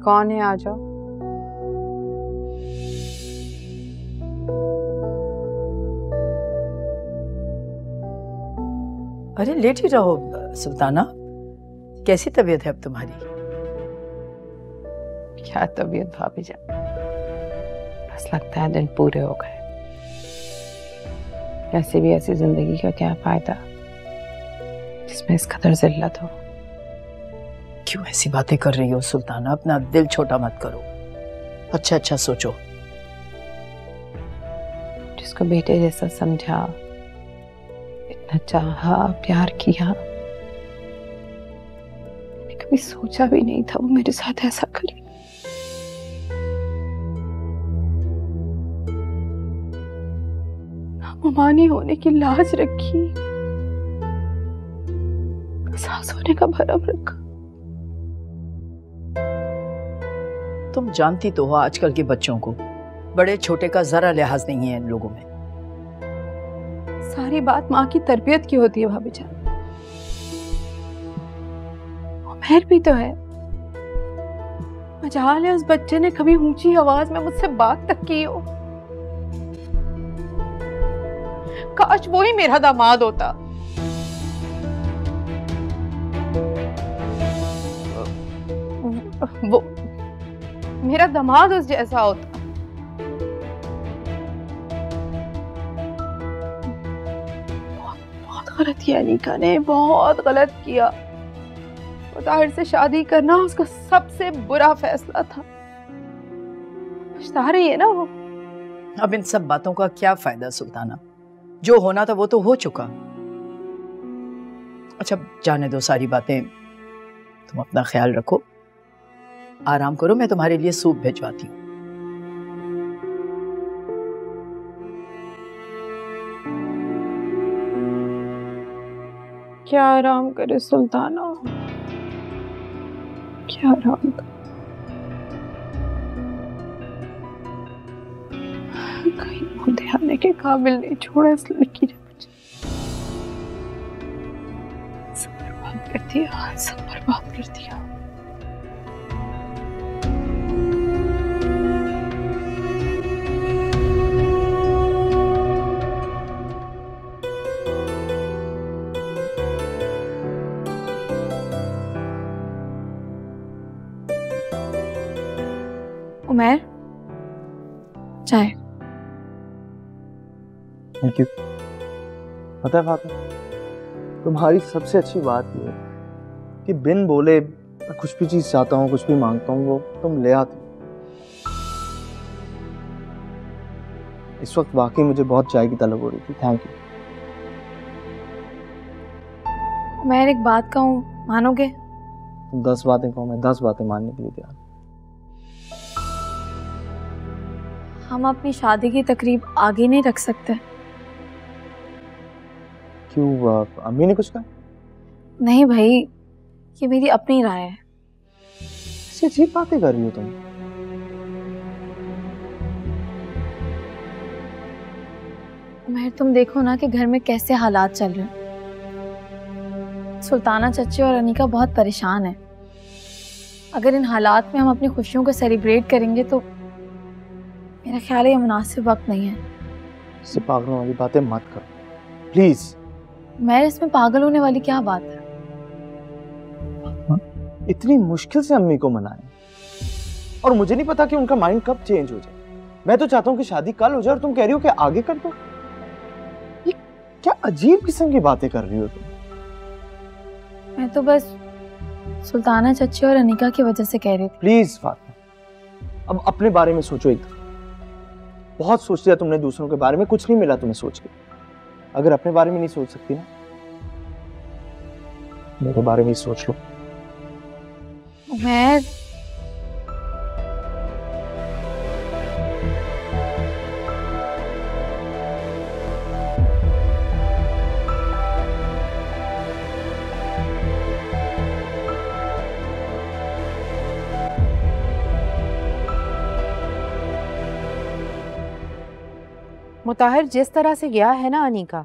कौन है? आ जाओ। अरे लेट ही रहो सुल्ताना। कैसी तबीयत है अब तुम्हारी? क्या तबीयत भाभी जान, बस लगता है दिन पूरे हो गए। कैसे भी ऐसी जिंदगी का क्या फायदा जिसमें इस कदर जिल्लत हो। क्यों ऐसी बातें कर रही हो सुल्ताना? अपना दिल छोटा मत करो, अच्छा अच्छा सोचो। जिसको बेटे जैसा समझा, इतना चाहा, प्यार किया, मैंने कभी सोचा भी नहीं था वो मेरे साथ ऐसा करे। नामुमानी होने की लाज रखी, सास होने का भरम रखा। तुम जानती तो हो आजकल के बच्चों को, बड़े छोटे का जरा लिहाज नहीं है इन लोगों में। सारी बात माँ की तरबियत की होती है भाभी जान। उमर भी तो है, मजाल है उस बच्चे ने कभी ऊंची आवाज में मुझसे बात तक की हो। काश वो ही मेरा दामाद होता। वो मेरा दामाद उस जैसा होता। बहुत गलत किया अनीका ने, बहुत गलत किया। ताहिर से शादी करना उसका सबसे बुरा फैसला था। पछता रही है ना वो। अब इन सब बातों का क्या फायदा सुल्ताना? जो होना था वो तो हो चुका। अच्छा जाने दो सारी बातें, तुम अपना ख्याल रखो, आराम करो। मैं तुम्हारे लिए सूप भिजवाती हूँ। क्या आराम करे सुल्ताना, क्या आराम करे। कहीं मुझे आने के काबिल नहीं छोड़ा इस लड़की ने मुझे। सब बर्बाद कर दिया, सब बर्बाद कर दिया। उमर, चाय। Thank you. पता है फातिमा, तुम्हारी सबसे अच्छी बात ये है कि बिन बोले मैं कुछ भी चीज चाहता हूँ, कुछ भी मांगता हूँ, वो तुम ले आती हो। इस वक्त वाकई मुझे बहुत चाय की तलब हो रही थी। Thank you. मैं एक बात कहूँ, मानोगे? तुम 10 बातें कहो, मैं 10 बातें मानने के लिए तैयार। हम अपनी शादी की तकरीब आगे नहीं रख सकते? क्यों, अम्मी ने कुछ कहा? नहीं भाई, ये मेरी अपनी राय है। ऐसी अजीब बातें कर रही हो तुम। उमर, तुम देखो ना कि घर में कैसे हालात चल रहे हैं। सुल्ताना चच्ची और अनीका बहुत परेशान है। अगर इन हालात में हम अपनी खुशियों को सेलिब्रेट करेंगे तो मेरा ख्याल है ये मुनासिब वक्त नहीं है। इससे पागलों वाली बातें मत करो प्लीज। मैं इसमें पागल होने वाली क्या बात है? इतनी मुश्किल से अम्मी को मनाएं और मुझे नहीं पता कि उनका माइंड कब चेंज हो जाए। मैं तो चाहता हूँ कि शादी कल हो जाए और तुम कह रही हो कि आगे कर दो। ये क्या अजीब किस्म की बातें कर रही हो तुम? मैं तो बस सुल्ताना चच्ची और अनीका की वजह से कह रही थी। प्लीज फातिमा, अब अपने बारे में सोचो। एक बहुत सोच लिया तुमने दूसरों के बारे में, कुछ नहीं मिला तुम्हें सोच के। अगर अपने बारे में नहीं सोच सकती ना, मेरे बारे में ही सोच लो। मैं मुताहिर जिस तरह से गया है ना अनीका,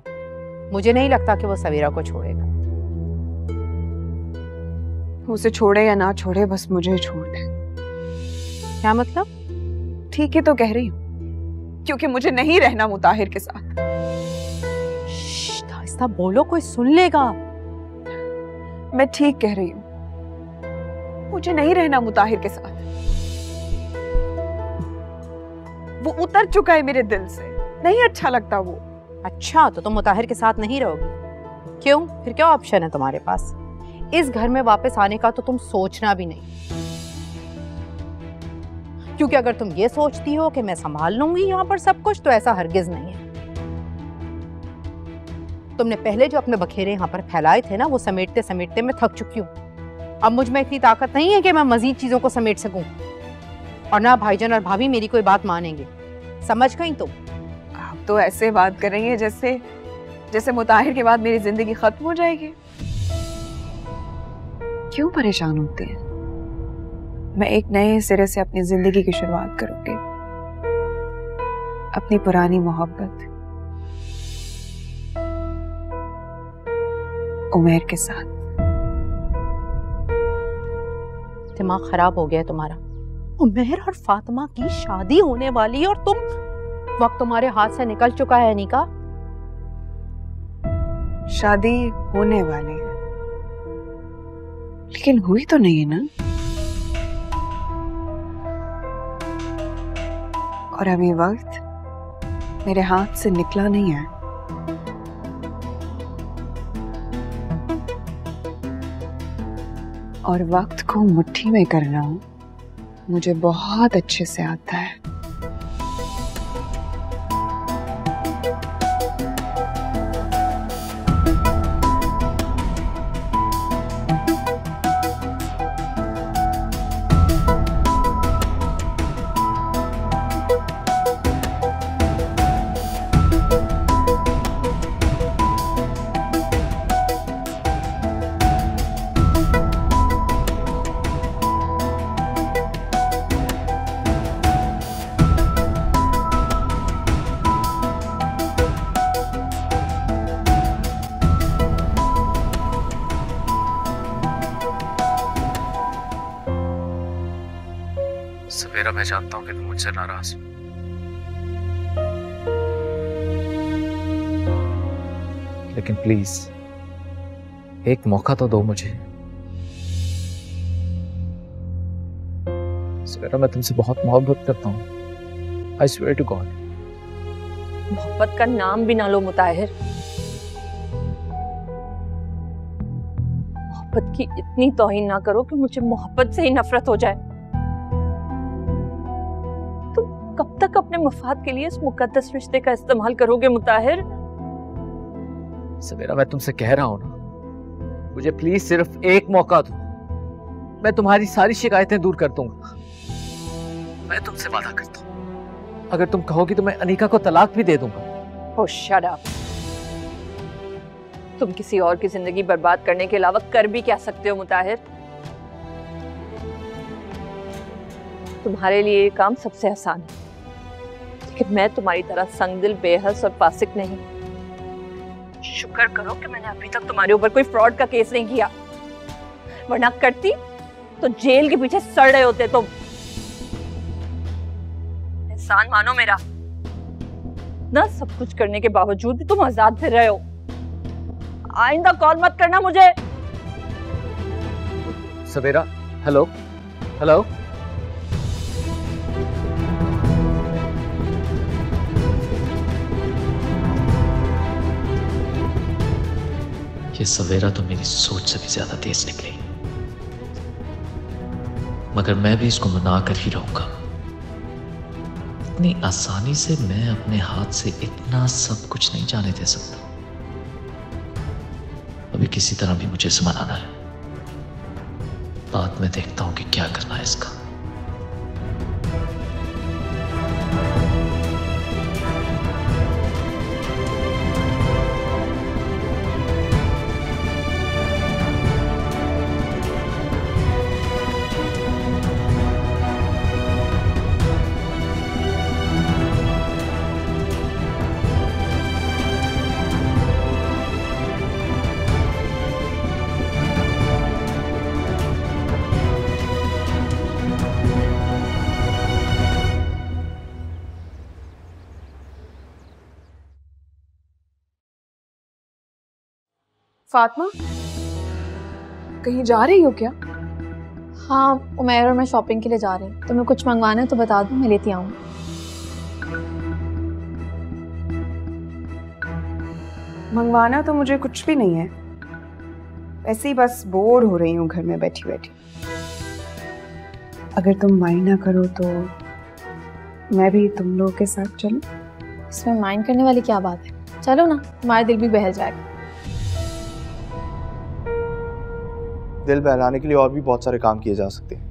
मुझे नहीं लगता कि वो सवेरा को छोड़ेगा। उसे छोड़े या ना छोड़े, बस मुझे छोड़ दे। क्या मतलब? ठीक ही तो कह रही हूँ, क्योंकि मुझे नहीं रहना मुताहिर के साथ। आहिस्ता बोलो, कोई सुन लेगा। मैं ठीक कह रही हूँ, मुझे नहीं रहना मुताहिर के साथ। वो उतर चुका है मेरे दिल से, नहीं अच्छा लगता वो। अच्छा, तो तुम मुताहिर के साथ नहीं रहोगी? क्यों? फिर क्या ऑप्शन है तुम्हारे पास? इस घर में वापस आने का तो तुम सोचना भी नहीं, क्योंकि अगर तुम ये सोचती हो कि मैं संभाल लूंगी यहाँ पर सब कुछ, तो ऐसा हरगिज नहीं है। तुमने पहले जो अपने बखेरे यहाँ पर फैलाए थे ना, वो समेटते समेटते मैं थक चुकी हूँ। अब मुझ में इतनी ताकत नहीं है कि मैं मजीद चीजों को समेट सकूं, और ना भाईजान और भाभी मेरी कोई बात मानेंगे। समझ गई तुम? आप तो ऐसे बात कर रही हैं जैसे मुताहिर के बाद मेरी जिंदगी खत्म हो जाएगी। क्यों परेशान होते हैं? मैं एक नए सिरे से अपनी जिंदगी की शुरुआत करूंगी, अपनी पुरानी मोहब्बत उमैर के साथ। दिमाग खराब हो गया तुम्हारा। उमैर और फातिमा की शादी होने वाली है और तुम, वक्त तुम्हारे हाथ से निकल चुका है अनीका। शादी होने वाली है, लेकिन हुई तो नहीं है ना। और अभी वक्त मेरे हाथ से निकला नहीं है। और वक्त को मुट्ठी में करना मुझे बहुत अच्छे से आता है। सवेरा, मैं जानता हूँ कि तुम मुझसे नाराज हो, लेकिन प्लीज एक मौका तो दो मुझे। सवेरा, मैं तुमसे बहुत मोहब्बत करता हूँ। I swear to God. मोहब्बत का नाम भी ना लो मुताहिर। मोहब्बत की इतनी तौहीन ना करो कि मुझे मोहब्बत से ही नफरत हो जाए। कब तक अपने मफाद के लिए इस मुकद्दस रिश्ते का इस्तेमाल करोगे मुताहिर? सवेरा, मैं तुमसे कह रहा हूं ना, मुझे प्लीज सिर्फ एक मौका दो। मैं तुम्हारी सारी शिकायतें दूर कर दूंगा। मैं तुमसे वादा करता हूं, अगर तुम कहोगी तो मैं अनीका को तलाक भी दे दूंगा। ओह शट अप। तुम किसी और की जिंदगी बर्बाद करने के अलावा कर भी क्या सकते हो मुताहिर? तुम्हारे लिए ये काम सबसे आसान है, लेकिन मैं तुम्हारी तरह संगदिल, बेहस और फासिक नहीं। शुक्र करो कि मैंने अभी तक तुम्हारे ऊपर कोई फ्रॉड का केस नहीं किया, वरना करती तो जेल के पीछे सड़ रहे होते तुम। एहसान मानो मेरा, ना सब कुछ करने के बावजूद भी तुम आजाद फिर रहे हो। आइंदा कॉल मत करना मुझे। सवेरा, हेलो हेलो। ये सवेरा तो मेरी सोच से भी ज्यादा तेज निकली, मगर मैं भी इसको मना कर ही रहूंगा। इतनी आसानी से मैं अपने हाथ से इतना सब कुछ नहीं जाने दे सकता। अभी किसी तरह भी मुझे इसे मनाना है। बाद में देखता हूं कि क्या करना है इसका। फातिमा, कहीं जा रही हो क्या? हाँ, उमैर और मैं शॉपिंग के लिए जा रहे हैं। तुम्हें कुछ मंगवाना है तो बता दो, मैं लेती आऊँ। मंगवाना तो मुझे कुछ भी नहीं है, वैसे ही बस बोर हो रही हूँ घर में बैठी बैठी। अगर तुम माइंड ना करो तो मैं भी तुम लोगों के साथ चलूं? इसमें माइंड करने वाली क्या बात है, चलो ना, तुम्हारा दिल भी बहल जाएगा। दिल बहलाने के लिए और भी बहुत सारे काम किए जा सकते हैं।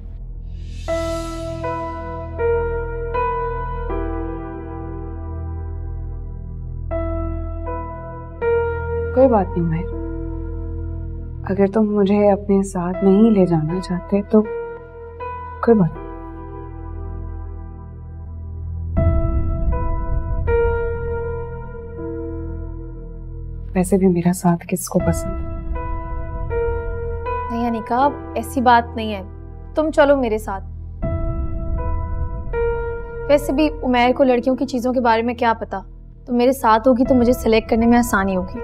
कोई बात नहीं महर, अगर तुम मुझे अपने साथ नहीं ले जाना चाहते तो कोई बात नहीं। वैसे भी मेरा साथ किसको पसंद है? नहीं अनिका, ऐसी बात नहीं है, तुम चलो मेरे साथ। वैसे भी उमैर को लड़कियों की चीजों के बारे में क्या पता, तो मेरे साथ होगी तो मुझे सिलेक्ट करने में आसानी होगी।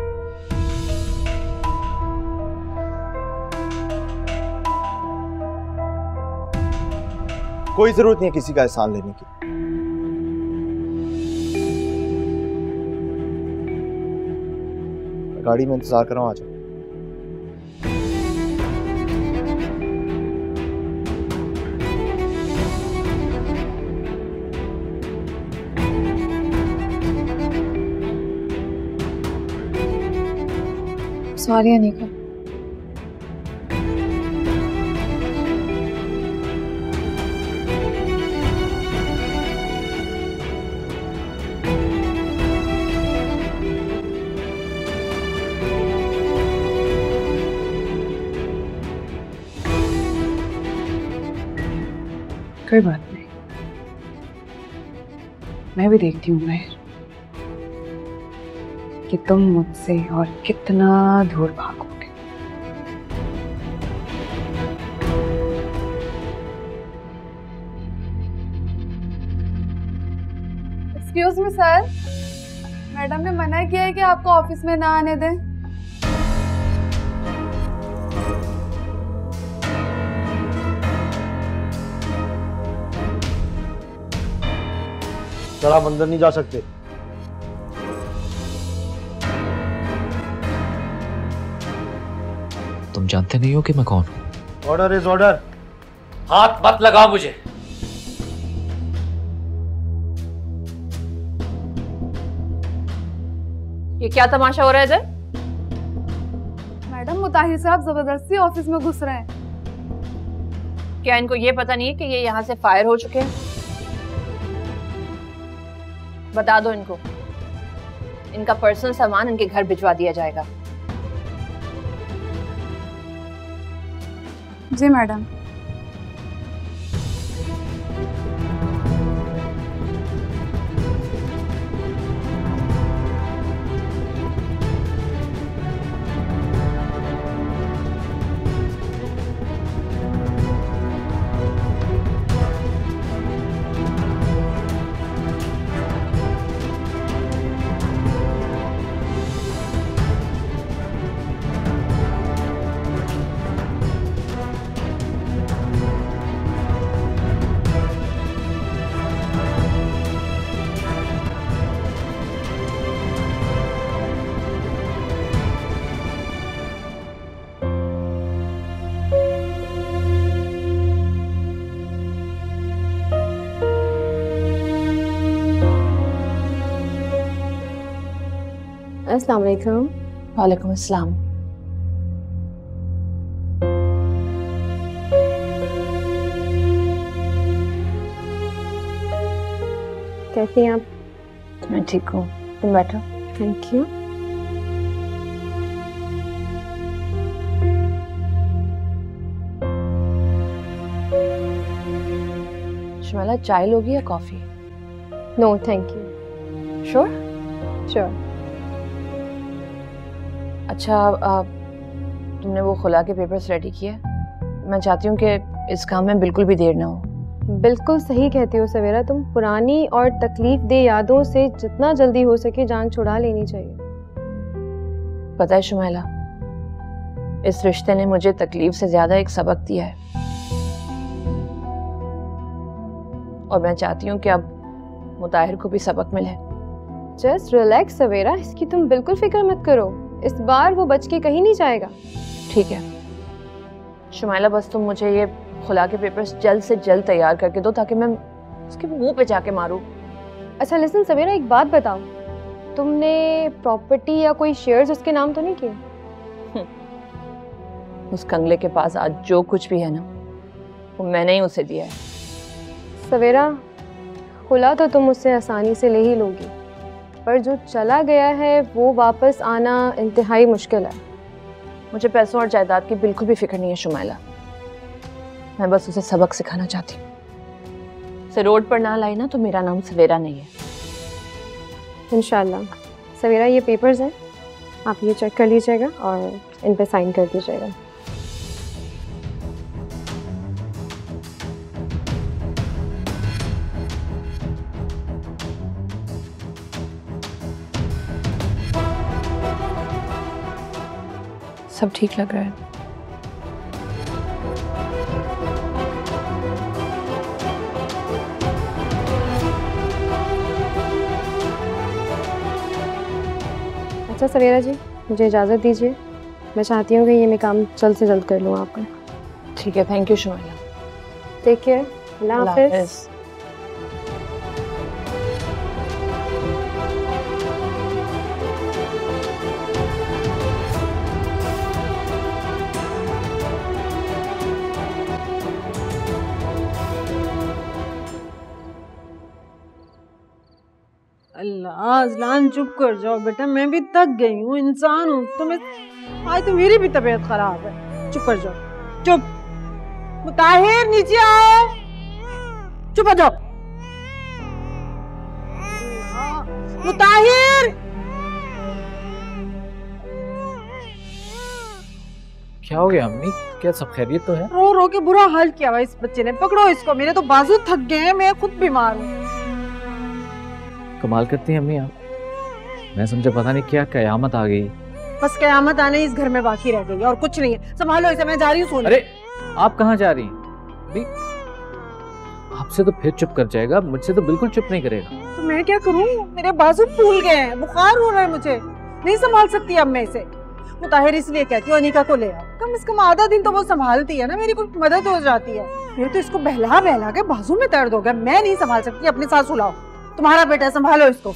कोई जरूरत नहीं है किसी का एहसान लेने की। गाड़ी में इंतजार कर रहा हूं, आ जाओ। सॉरी अनिका। कोई बात नहीं, मैं भी देखती हूँ महर कि तुम मुझसे और कितना दूर भागोगे। एक्सक्यूज मी सर, मैडम ने मना किया है कि आपको ऑफिस में ना आने दें। सर आप अंदर नहीं जा सकते। तुम जानते नहीं हो कि मैं कौन हूं? Order is order. हाथ मत लगाओ मुझे। ये क्या तमाशा हो रहा है इधर? मैडम, मुताहिर साहब जबरदस्ती ऑफिस में घुस रहे हैं। क्या इनको ये पता नहीं है कि ये यहाँ से फायर हो चुके हैं? बता दो इनको, इनका पर्सनल सामान इनके घर भिजवा दिया जाएगा। जी मैडम। अस्सलाम वालेकुम। वालेकुम अस्सलाम। कैसी हैं आप? मैं ठीक हूँ, तुम बैठो। Thank you. शुमैला, चाय लोगी या coffee? No thank you. Sure? Sure. अच्छा, तुमने वो खुला के पेपर्स रेडी किए? मैं चाहती हूँ कि इस काम में बिल्कुल भी देर ना हो। बिल्कुल सही कहती हो सवेरा, तुम पुरानी और तकलीफ दे यादों से जितना जल्दी हो सके जान छुड़ा लेनी चाहिए। पता है शुमैला, इस रिश्ते ने मुझे तकलीफ से ज्यादा एक सबक दिया है, और मैं चाहती हूँ कि अब मुताहिर को भी सबक मिले। जस्ट रिलैक्स सवेरा, इसकी तुम बिल्कुल फिक्र मत करो, इस बार वो बच के कहीं नहीं जाएगा। ठीक है शुमाइला, बस तुम मुझे ये खुला के पेपर्स जल्द से जल्द तैयार करके दो ताकि मैं उसके मुंह पे जाके मारूं। अच्छा लिसन सवेरा, एक बात बताओ, तुमने प्रॉपर्टी या कोई शेयर्स उसके नाम तो नहीं किए? उस कंगले के पास आज जो कुछ भी है ना, वो मैंने ही उसे दिया है। सवेरा, खुला तो तुम उससे आसानी से ले ही लोगी, पर जो चला गया है वो वापस आना इंतहाई मुश्किल है। मुझे पैसों और जायदाद की बिल्कुल भी फिक्र नहीं है शुमाइला, मैं बस उसे सबक सिखाना चाहती हूँ। उसे रोड पर ना लाई ना तो मेरा नाम सवेरा नहीं है। इंशाल्लाह। सवेरा, ये पेपर्स हैं, आप ये चेक कर लीजिएगा और इन पे साइन कर दीजिएगा। सब ठीक लग रहा है। अच्छा सवेरा जी, मुझे इजाज़त दीजिए, मैं चाहती हूँ कि ये मैं काम जल्द से जल्द कर लूँ आपका। ठीक है, thank you Shumaila. Take care, अल्लाह हाफिज़। अल्लाह अज़लान चुप कर जाओ बेटा, मैं भी थक गई हूँ, इंसान हूँ। तुम्हें आज तो मेरी भी तबीयत खराब है। चुप कर जाओ, चुप। मुताहिर नीचे आओ, चुप हो जाओ। मुताहिर, क्या हो गया अम्मी? क्या सब खैरियत तो है? रो रो के बुरा हाल किया हुआ इस बच्चे ने। पकड़ो इसको, मेरे तो बाजू थक गए हैं, मैं खुद बीमार हूँ। कमाल करती हैं अम्मी आप, मैं समझा पता नहीं क्या कयामत आ गई। बस कयामत आने इस घर में बाकी रह गई और कुछ नहीं है। संभालो इसे, मैं जा रही हूँ सोने। अरे आप कहाँ जा रही हैं? आपसे तो फिर चुप कर जाएगा, मुझसे तो बिल्कुल चुप नहीं करेगा। तो मैं क्या करूँ? मेरे बाजू फूल गए हैं, बुखार हो रहा है, मुझे नहीं संभाल सकती अब मैं इसे। मुताहिर इसलिए कहती हूँ अनीका को ले आओ, कम से कम आधा दिन तो वो संभालती है ना, मेरी कुछ मदद हो जाती है। मेरे तो इसको बहला बहला के बाजू में दर्द हो गया, मैं नहीं संभाल सकती। अपने साथ सुलाओ, तुम्हारा बेटा, संभालो इसको।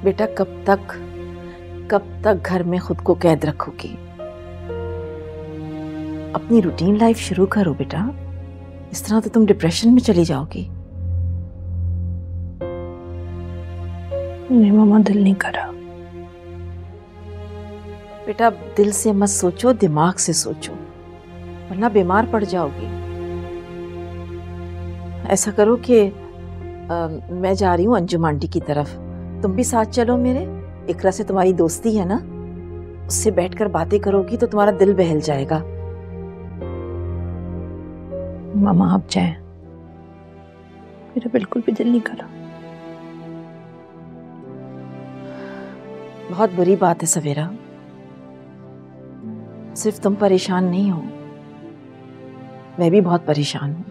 बेटा कब तक घर में खुद को कैद रखोगी? अपनी रूटीन लाइफ शुरू करो बेटा, इस तरह तो तुम डिप्रेशन में चली जाओगी। नहीं मामा, दिल नहीं करा। बेटा दिल से मत सोचो, दिमाग से सोचो, वरना बीमार पड़ जाओगी। ऐसा करो कि मैं जा रही हूँ अंजुम आंटी की तरफ, तुम भी साथ चलो मेरे। इकरा से तुम्हारी दोस्ती है ना, उससे बैठकर बातें करोगी तो तुम्हारा दिल बहल जाएगा। मामा आप जाएं, मेरा बिल्कुल भी दिल नहीं करा। बहुत बुरी बात है सवेरा, सिर्फ तुम परेशान नहीं हो, मैं भी बहुत परेशान हूं।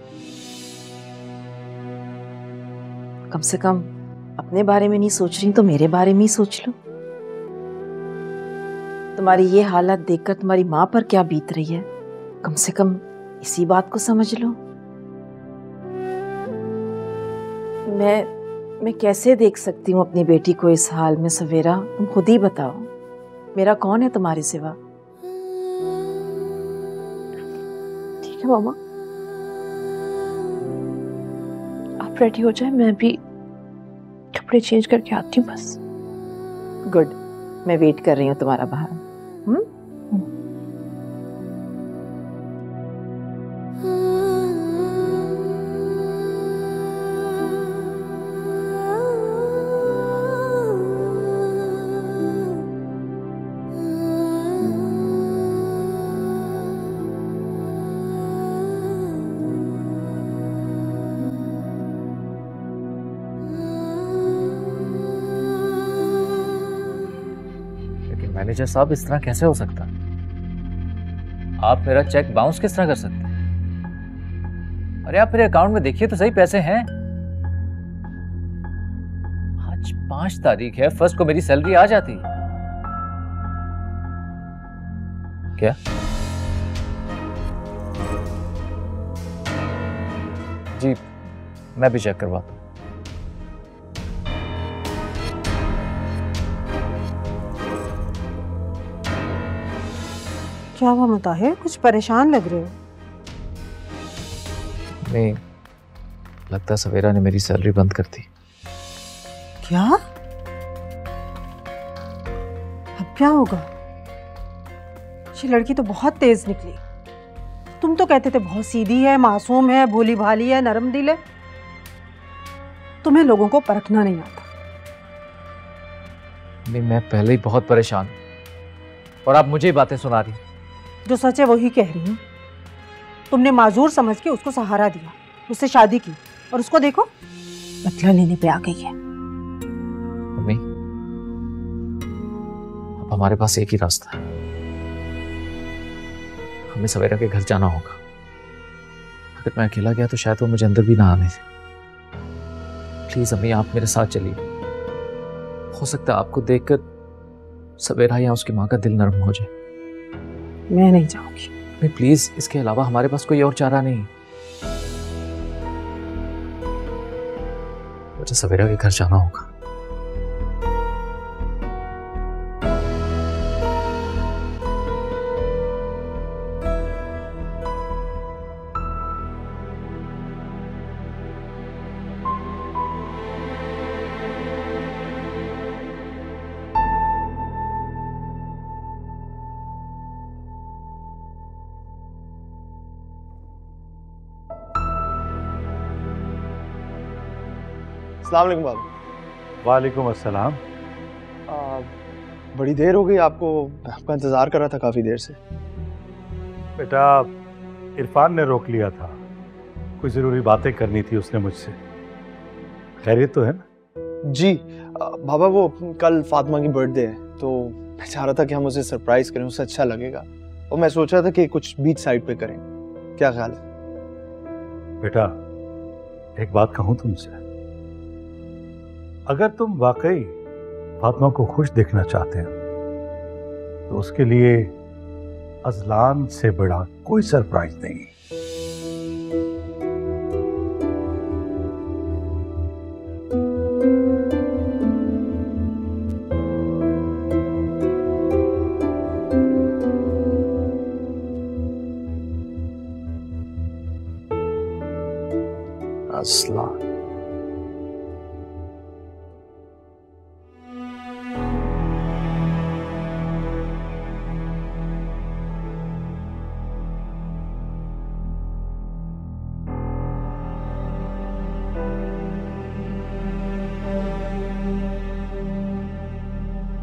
कम से कम अपने बारे में नहीं सोच रही तो मेरे बारे में ही सोच लो। तुम्हारी ये हालत देखकर तुम्हारी माँ पर क्या बीत रही है, कम से कम इसी बात को समझ लो। मैं कैसे देख सकती हूँ अपनी बेटी को इस हाल में सवेरा, तुम खुद ही बताओ। मेरा कौन है तुम्हारे सिवा? ठीक है मामा, आप रेडी हो जाए, मैं भी कपड़े चेंज करके आती हूँ बस। गुड, मैं वेट कर रही हूँ तुम्हारा बाहर। मैनेजर साहब, इस तरह कैसे हो सकता? आप मेरा चेक बाउंस किस तरह कर सकते हैं? अरे आप मेरे अकाउंट में देखिए तो सही, पैसे हैं। आज 5 तारीख है, 1 को मेरी सैलरी आ जाती। क्या? जी, मैं भी चेक करवाता हूं। क्या हुआ मुताहिर, कुछ परेशान लग रहे हो? नहीं, लगता है सवेरा ने मेरी सैलरी बंद कर दी। क्या? अब क्या होगा? ये लड़की तो बहुत तेज निकली। तुम तो कहते थे बहुत सीधी है, मासूम है, भोली भाली है, नरम दिल है। तुम्हें लोगों को परखना नहीं आता। नहीं, मैं पहले ही बहुत परेशान हूं और आप मुझे ही बातें सुना रही। जो सच है वही कह रही हूँ। तुमने माजूर समझ के उसको सहारा दिया, उससे शादी की, और उसको देखो बदला लेने पे आ गई है। मम्मी, अब हमारे पास एक ही रास्ता है, हमें सवेरा के घर जाना होगा। अगर मैं अकेला गया तो शायद वो मुझे अंदर भी ना आने दे। प्लीज अम्मी, आप मेरे साथ चलिए। हो सकता है आपको देखकर सवेरा या उसकी माँ का दिल नरम हो जाए। मैं नहीं जाऊंगी। नहीं प्लीज, इसके अलावा हमारे पास कोई और चारा नहीं। मुझे सवेरा के घर जाना होगा। अस्सलाम वालेकुम बाबू। वालेकुम अस्सलाम। बड़ी देर हो गई आपको, आपका इंतज़ार कर रहा था काफ़ी देर से। बेटा, इरफान ने रोक लिया था, कुछ ज़रूरी बातें करनी थी उसने मुझसे। खैरियत तो है ना? जी बाबा, वो कल फातिमा की बर्थडे है तो मैं चाह रहा था कि हम उसे सरप्राइज करें, उसे अच्छा लगेगा। और मैं सोच रहा था कि कुछ बीच साइड पे करें, क्या ख्याल है? बेटा, एक बात कहूँ तुमसे, अगर तुम वाकई फातिमा को खुश देखना चाहते हैं तो उसके लिए अजलान से बड़ा कोई सरप्राइज नहीं। अजलान,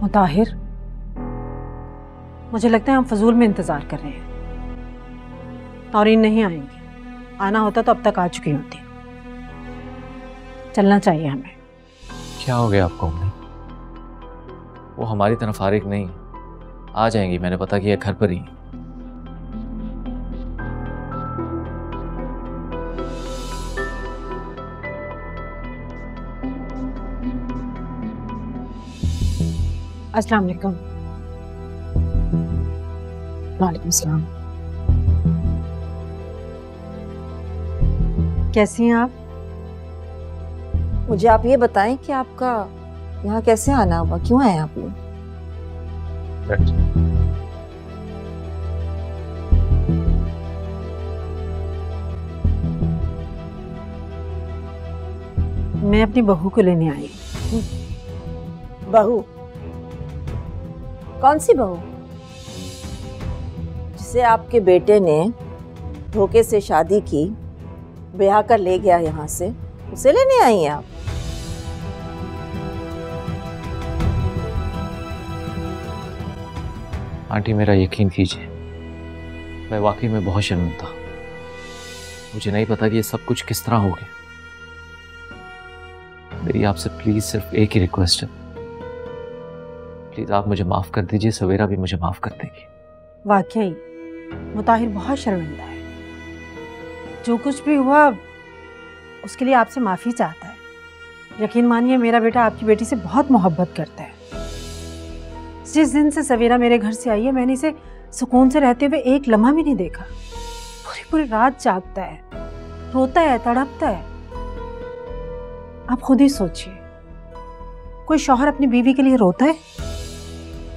मुताहिर, मुझे लगता है हम फजूल में इंतजार कर रहे हैं। तौरीन नहीं आएंगी, आना होता तो अब तक आ चुकी होती। चलना चाहिए हमें। क्या हो गया आपको अम्मी? वो हमारी तरफ फारिग नहीं, आ जाएंगी, मैंने पता किया घर पर ही। अस्सलाम वालेकुम। वालेकुम सलाम। कैसी हैं आप? मुझे आप ये बताएं कि आपका यहाँ कैसे आना हुआ, क्यों आए आप लोग? मैं अपनी बहू को लेने आई। बहू? कौन सी बहू? जिसे आपके बेटे ने धोखे से शादी की, ब्याह कर ले गया यहाँ से, उसे लेने आई हैं आप? आंटी मेरा यकीन कीजिए, मैं वाकई में बहुत शर्मिंदा हूं। मुझे नहीं पता कि ये सब कुछ किस तरह हो गया। मेरी आपसे प्लीज सिर्फ एक ही रिक्वेस्ट है, प्लीज आप मुझे माफ कर दीजिए, सवेरा भी मुझे माफ कर देगी। वाकई मुताहिर बहुत शर्मिंदा है। जो कुछ भी हुआ उसके लिए आपसे माफ़ी चाहता है। यकीन मानिए मेरा बेटा आपकी बेटी से बहुत मोहब्बत करता है। जिस दिन से सवेरा मेरे घर से आई है, मैंने इसे सुकून से रहते हुए एक लम्हा भी नहीं देखा। पूरी पूरी रात जागता है, रोता है, तड़पता है। आप खुद ही सोचिए, कोई शौहर अपनी बीवी के लिए रोता है?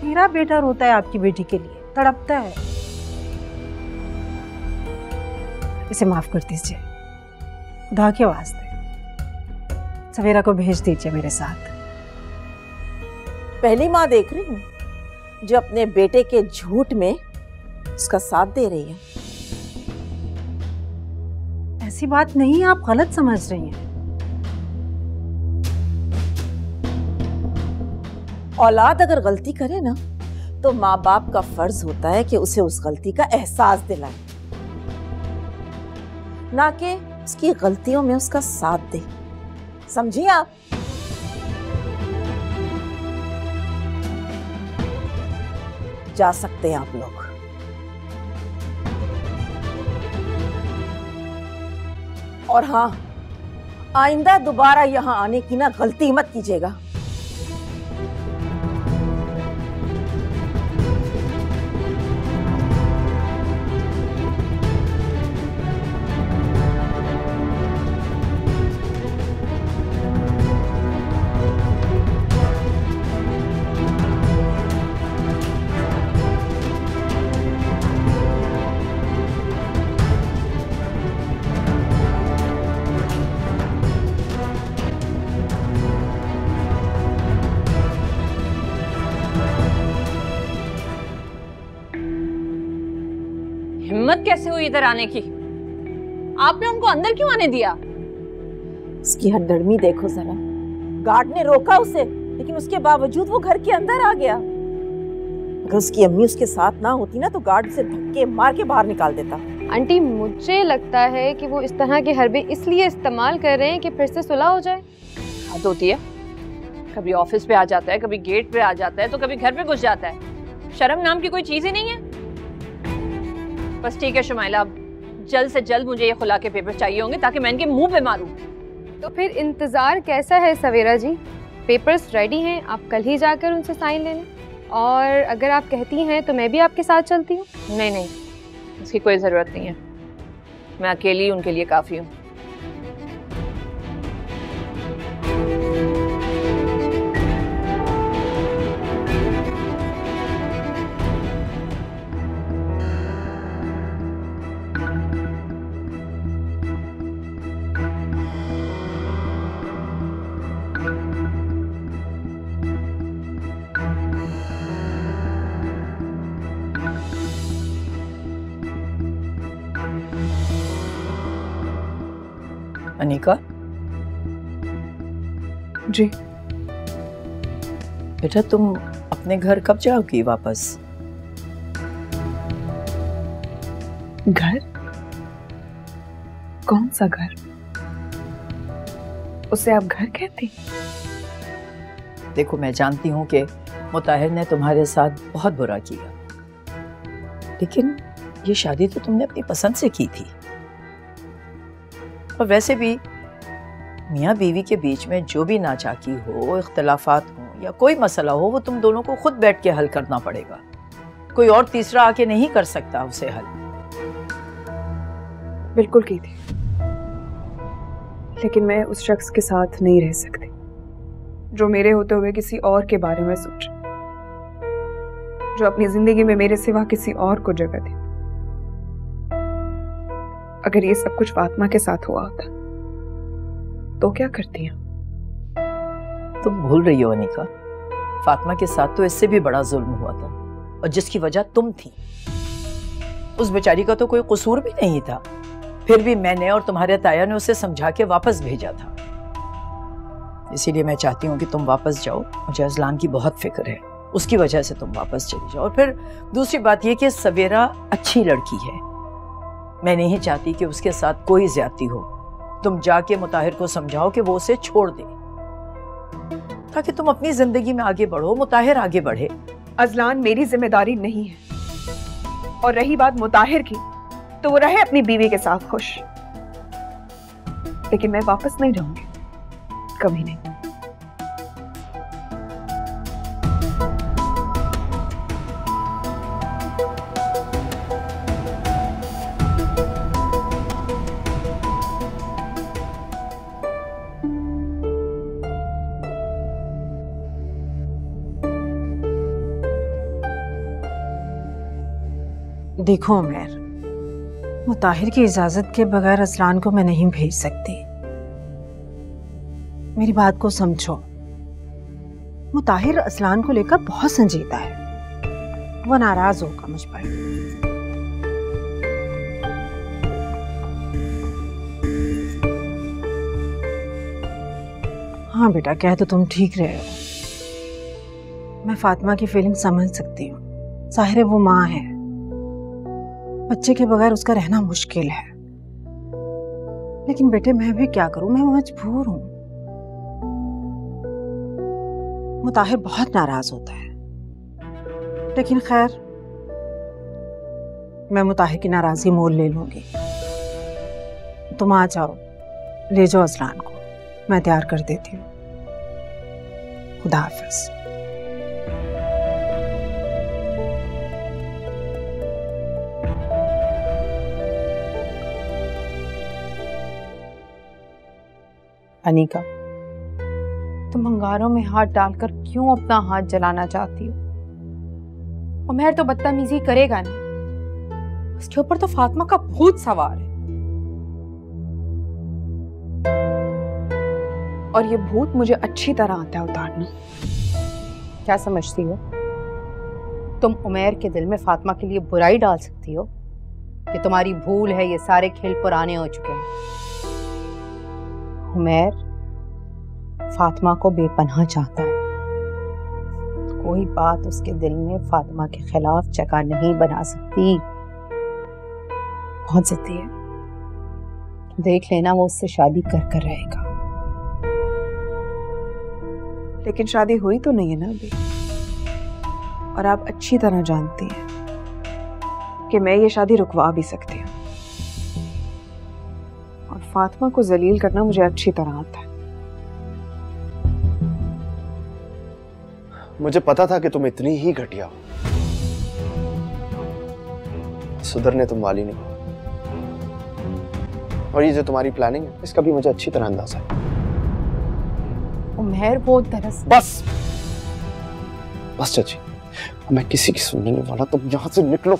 मेरा बेटा रोता है आपकी बेटी के लिए, तड़पता है। इसे माफ कर दीजिए, खुदा के वास्ते। सवेरा को भेज दीजिए मेरे साथ। पहली माँ देख रही हूँ जो अपने बेटे के झूठ में उसका साथ दे रही है। ऐसी बात नहीं है, आप गलत समझ रही हैं। औलाद अगर गलती करे ना, तो माँ बाप का फर्ज होता है कि उसे उस गलती का एहसास दिलाए, ना कि उसकी गलतियों में उसका साथ दे। समझिए आप? जा सकते हैं आप लोग। और हाँ, आइंदा दोबारा यहाँ आने की ना गलती मत कीजिएगा। हिम्मत कैसे हुई इधर आने की? आपने उनको अंदर क्यों आने दिया? उसकी हड्डड़मी देखो जरा। गार्ड ने रोका उसे, लेकिन उसके बावजूद वो घर के अंदर आ गया। अगर उसकी अम्मी उसके साथ ना होती ना, तो गार्ड उसे धक्के मार के बाहर निकाल देता। आंटी, मुझे लगता है कि वो इस तरह के हरबे इसलिए इस्तेमाल कर रहे हैं कि फिर से सुलह हो जाए। हद होती है। कभी ऑफिस पे आ जाता है, कभी गेट पे आ जाता है, तो कभी घर पे घुस जाता है। शर्म नाम की कोई चीज ही नहीं है। बस ठीक है शुमाइला, अब जल्द से जल्द मुझे ये खुला के पेपर चाहिए होंगे ताकि मैं इनके मुंह पे मारूं। तो फिर इंतजार कैसा है सवेरा जी? पेपर्स रेडी हैं, आप कल ही जाकर उनसे साइन ले लें। और अगर आप कहती हैं तो मैं भी आपके साथ चलती हूँ। नहीं नहीं, इसकी कोई ज़रूरत नहीं है। मैं अकेली उनके लिए काफ़ी हूँ। अनीका जी बेटा, तुम अपने घर कब जाओगी वापस? घर? कौन सा घर? उसे आप घर कहती? देखो, मैं जानती हूँ कि मुताहिर ने तुम्हारे साथ बहुत बुरा किया, लेकिन ये शादी तो तुमने अपनी पसंद से की थी। और वैसे भी मियाँ बीवी के बीच में जो भी नाचाकी हो, इख्तलाफात हो या कोई मसला हो, वो तुम दोनों को खुद बैठ के हल करना पड़ेगा। कोई और तीसरा आके नहीं कर सकता उसे हल। बिल्कुल की थी, लेकिन मैं उस शख्स के साथ नहीं रह सकती जो मेरे होते हुए किसी और के बारे में सोचे, जो अपनी जिंदगी में मेरे सिवा किसी और को जगह दे। अगर ये सब कुछ फातिमा के साथ हुआ होता तो क्या करती हैं? तुम भूल रही हो अनीका, फातिमा के साथ तो इससे भी बड़ा जुल्म हुआ था, और जिसकी वजह तुम थी। उस बेचारी का तो कोई कसूर भी नहीं था, फिर भी मैंने और तुम्हारे ताया ने उसे समझा के वापस भेजा था। इसीलिए मैं चाहती हूँ कि तुम वापस जाओ। मुझे अजलान की बहुत फिक्र है, उसकी वजह से तुम वापस चली जाओ। और फिर दूसरी बात यह कि सवेरा अच्छी लड़की है, मैं नहीं चाहती कि उसके साथ कोई ज्यादती हो। तुम जाके मुताहिर को समझाओ कि वो उसे छोड़ दे, ताकि तुम अपनी जिंदगी में आगे बढ़ो, मुताहिर आगे बढ़े। अजलान मेरी जिम्मेदारी नहीं है, और रही बात मुताहिर की, तो वो रहे अपनी बीवी के साथ खुश, लेकिन मैं वापस नहीं जाऊंगी, कभी नहीं। देखो उमैर, मुताहिर की इजाजत के बगैर अजलान को मैं नहीं भेज सकती। मेरी बात को समझो। मुताहिर अजलान को लेकर बहुत संजीदा है, वो नाराज होगा मुझ पर। हाँ बेटा, कह तो तुम ठीक रहे हो। मैं फातिमा की फीलिंग समझ सकती हूँ। जाहिर है वो माँ है, बच्चे के बगैर उसका रहना मुश्किल है। लेकिन बेटे मैं भी क्या करूं, मैं मजबूर हूं। मुताहिर बहुत नाराज होता है, लेकिन खैर मैं मुताहिर की नाराजगी मोल ले लूंगी। तुम आ जाओ, ले जाओ अजलान को, मैं तैयार कर देती हूँ। खुदा हाफिज। अनीका, तुम अंगारों में हाथ डालकर क्यों अपना हाथ जलाना चाहती हो? उमैर तो बदतमीजी करेगा नहीं, उसके ऊपर तो फातिमा का भूत सवार है। और ये भूत मुझे अच्छी तरह आता है उतारना। क्या समझती हो? तुम उमैर के दिल में फातिमा के लिए बुराई डाल सकती हो कि तुम्हारी भूल है, ये सारे खेल पुराने हो चुके हैं। उमैर फातिमा को बेपनाह चाहता है, कोई बात उसके दिल में फातिमा के खिलाफ जगह नहीं बना सकती। बहुत जिद्दी है, देख लेना वो उससे शादी कर कर रहेगा। लेकिन शादी हुई तो नहीं है ना अभी, और आप अच्छी तरह जानती हैं कि मैं ये शादी रुकवा भी सकती हूँ, और फातिमा को जलील करना मुझे अच्छी तरह आता है। मुझे पता था कि तुम इतनी ही घटिया हो, सुधरने तुम वाली नहीं, और ये जो तुम्हारी प्लानिंग है इसका भी मुझे अच्छी तरह अंदाजा है। उमैर वो दरअसल बस चाची, मैं किसी की सुनने नहीं वाला। तुम यहाँ से निकलो,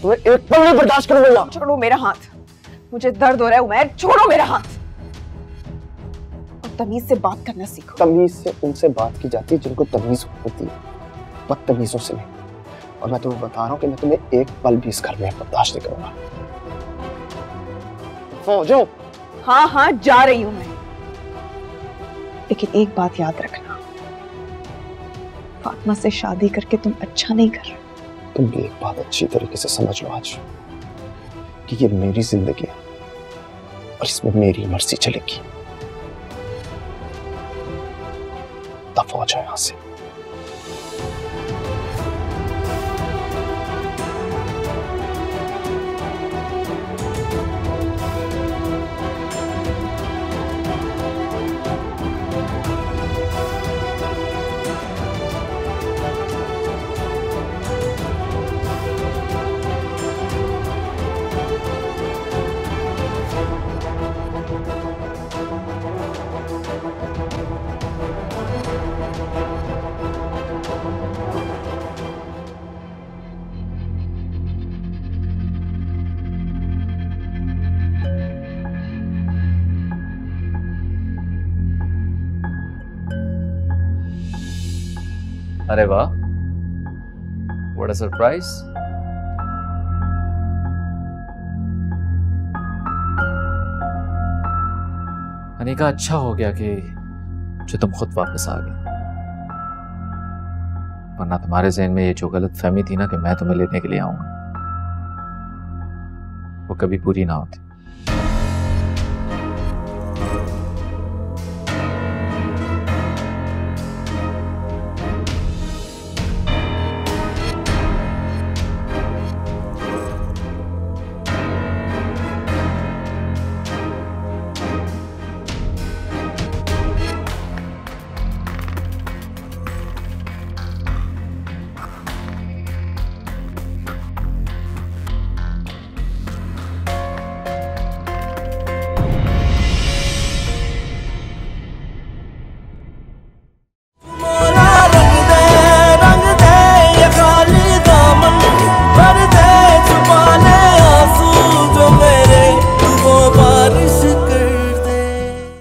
तुम्हें एक पल नहीं बर्दाश्त करूंगा। छोड़ो मेरा हाथ, मुझे दर्द हो रहा है उमैर, छोड़ो मेरा हाथ। और तमीज से बात करना सीखो। तमीज से उनसे बात की जाती है जिनको तमीज होती है, बदतमीजों से नहीं। और मैं तुम्हें बता रहा हूँ कि मैं तुम्हें एक पल भी इस घर में बर्दाश्त नहीं करूंगा। फौजो। हाँ हाँ जा रही हूं मैं, लेकिन एक बात याद रखना, फातिमा से शादी करके तुम अच्छा नहीं कर रहे। तुम भी एक बात अच्छी तरीके से समझ लो आज, कि ये मेरी जिंदगी है और इसमें मेरी मर्जी चलेगी। दफा हो जाओ यहां से। अरे वाह, व्हाट अ सरप्राइज। अनिका, अच्छा हो गया कि जो तुम खुद वापस आ गए, वरना तुम्हारे ज़हन में ये जो गलत फहमी थी ना कि मैं तुम्हें लेने के लिए आऊंगा, वो कभी पूरी ना होती।